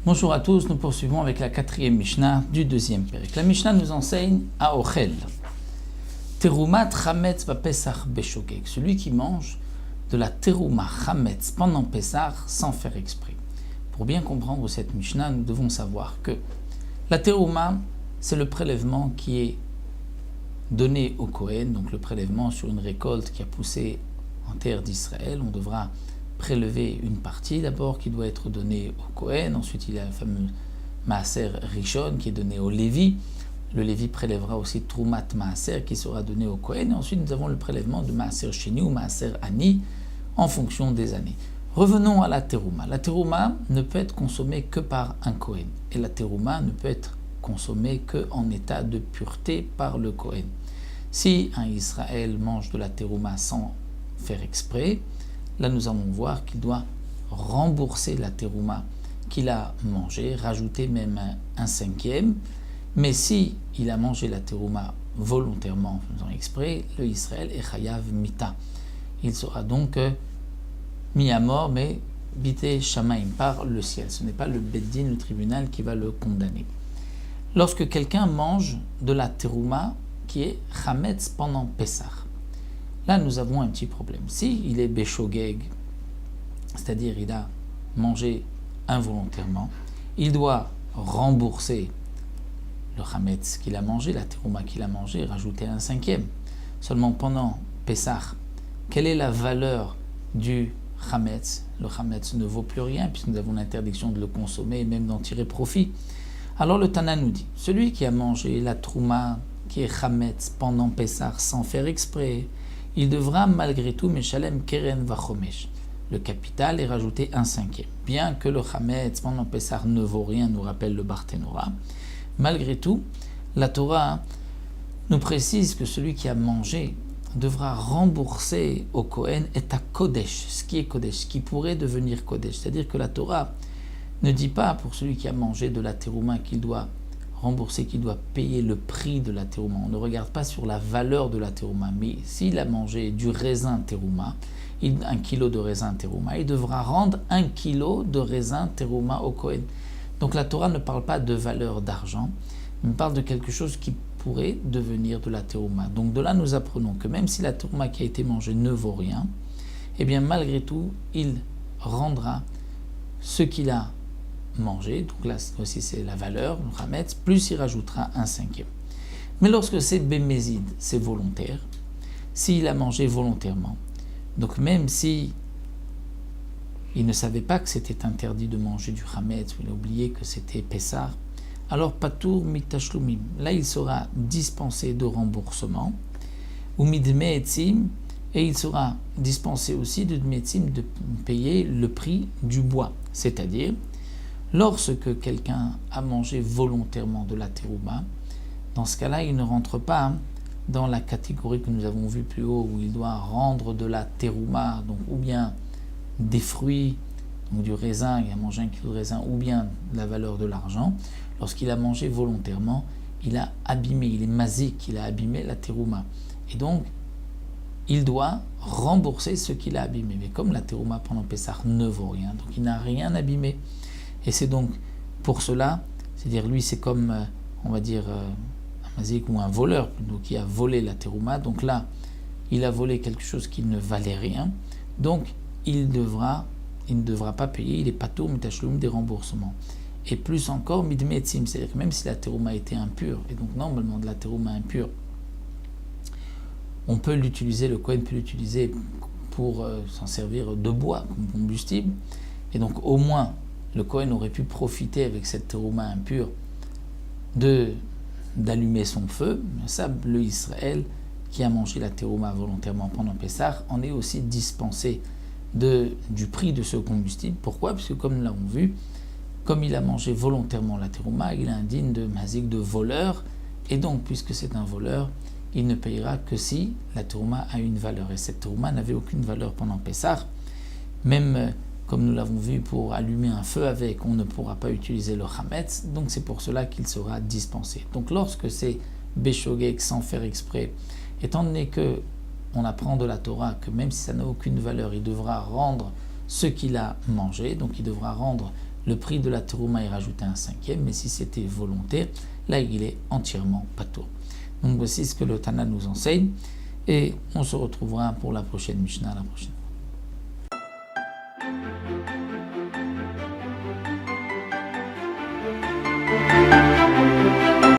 Bonjour à tous, nous poursuivons avec la 4e Mishnah du 2e Pérec. La Mishnah nous enseigne à Ochel. Terumat chametz bapesach beshogeg. Celui qui mange de la terouma chametz pendant Pessah sans faire exprès. Pour bien comprendre cette Mishnah, nous devons savoir que la terouma, c'est le prélèvement qui est donné au Kohen, donc le prélèvement sur une récolte qui a poussé en terre d'Israël. On devra prélever une partie d'abord qui doit être donnée au Kohen. Ensuite, il y a le fameux Maaser Rishon qui est donné au Lévi. Le Lévi prélèvera aussi Troumat Maaser qui sera donné au Kohen. Et ensuite, nous avons le prélèvement de Maaser Sheni ou Maaser Ani en fonction des années. Revenons à la terouma. La terouma ne peut être consommée que par un Kohen. Et la terouma ne peut être consommée qu'en état de pureté par le Kohen. Si un Israël mange de la terouma sans faire exprès, là nous allons voir qu'il doit rembourser la terouma qu'il a mangée, rajouter même un cinquième. Mais si il a mangé la terouma volontairement, en faisant exprès, le Israël est chayav mita. Il sera donc mis à mort, mais bité shamaim, par le ciel. Ce n'est pas le beddin, le tribunal, qui va le condamner. Lorsque quelqu'un mange de la terouma qui est chametz pendant Pessah, là nous avons un petit problème. Si il est beshogeg, c'est-à-dire il a mangé involontairement, il doit rembourser le chametz qu'il a mangé, la terouma qu'il a mangé, rajouter un cinquième. Seulement pendant Pessah, quelle est la valeur du chametz? Le chametz ne vaut plus rien puisque nous avons l'interdiction de le consommer et même d'en tirer profit. Alors le Tana nous dit, celui qui a mangé la trouma qui est chametz pendant Pessah sans faire exprès, il devra malgré tout meshalem keren vachomesh. Le capital est rajouté un cinquième. Bien que le chametz pendant Pessah ne vaut rien, nous rappelle le Barthénora, malgré tout, la Torah nous précise que celui qui a mangé devra rembourser au Kohen et à Kodesh, ce qui est Kodesh, ce qui pourrait devenir Kodesh. C'est-à-dire que la Torah ne dit pas pour celui qui a mangé de la terouma qu'il doit rembourser, qu'il doit payer le prix de la terouma. On ne regarde pas sur la valeur de la terouma, mais s'il a mangé du raisin terouma, 1 kilo de raisin terouma, il devra rendre 1 kilo de raisin terouma au Kohen. Donc la Torah ne parle pas de valeur d'argent, mais parle de quelque chose qui pourrait devenir de la terouma. Donc de là nous apprenons que même si la terouma qui a été mangée ne vaut rien, eh bien malgré tout, il rendra ce qu'il a mangé, donc là aussi c'est la valeur, le chametz, plus il rajoutera un cinquième. Mais lorsque c'est bémézid, c'est volontaire, s'il a mangé volontairement, donc même si il ne savait pas que c'était interdit de manger du chametz, ou il a oublié que c'était Pessah, alors patour mitashloumim, là il sera dispensé de remboursement, ou midme etzim, et il sera dispensé aussi de metzim de payer le prix du bois, c'est-à-dire lorsque quelqu'un a mangé volontairement de la terouma, dans ce cas-là, il ne rentre pas dans la catégorie que nous avons vue plus haut, où il doit rendre de la terouma, donc ou bien des fruits, donc du raisin, il a mangé 1 kilo de raisin, ou bien la valeur de l'argent. Lorsqu'il a mangé volontairement, il a abîmé, il est mazik, il a abîmé la terouma. Et donc, il doit rembourser ce qu'il a abîmé. Mais comme la terouma pendant Pessah ne vaut rien, donc il n'a rien abîmé. Et c'est donc pour cela, c'est-à-dire lui c'est comme, on va dire, un mazik ou un voleur, donc qui a volé la terouma, donc là, il a volé quelque chose qui ne valait rien, donc il ne devra pas payer, il est patour mitashloum des remboursements. Et plus encore, midmetzim, c'est-à-dire que même si la terouma était impure, et donc normalement de la terouma impure, on peut l'utiliser, le Kohen peut l'utiliser pour s'en servir de bois comme combustible, et donc au moins, le Kohen aurait pu profiter avec cette terouma impure d'allumer son feu. Mais ça, le Israël qui a mangé la terouma volontairement pendant Pessah en est aussi dispensé du prix de ce combustible. Pourquoi? Parce que comme nous l'avons vu, comme il a mangé volontairement la terouma, il est indigne de mazik, de voleur, et donc puisque c'est un voleur, il ne payera que si la terouma a une valeur. Et cette terouma n'avait aucune valeur pendant Pessah. Même comme nous l'avons vu, pour allumer un feu avec, on ne pourra pas utiliser le chametz, donc c'est pour cela qu'il sera dispensé. Donc lorsque c'est béchogeg sans faire exprès, étant donné que on apprend de la Torah que même si ça n'a aucune valeur, il devra rendre ce qu'il a mangé, donc il devra rendre le prix de la terouma et rajouter un cinquième, mais si c'était volontaire, là il est entièrement patour. Donc voici ce que le Tana nous enseigne, et on se retrouvera pour la prochaine Mishnah, la prochaine.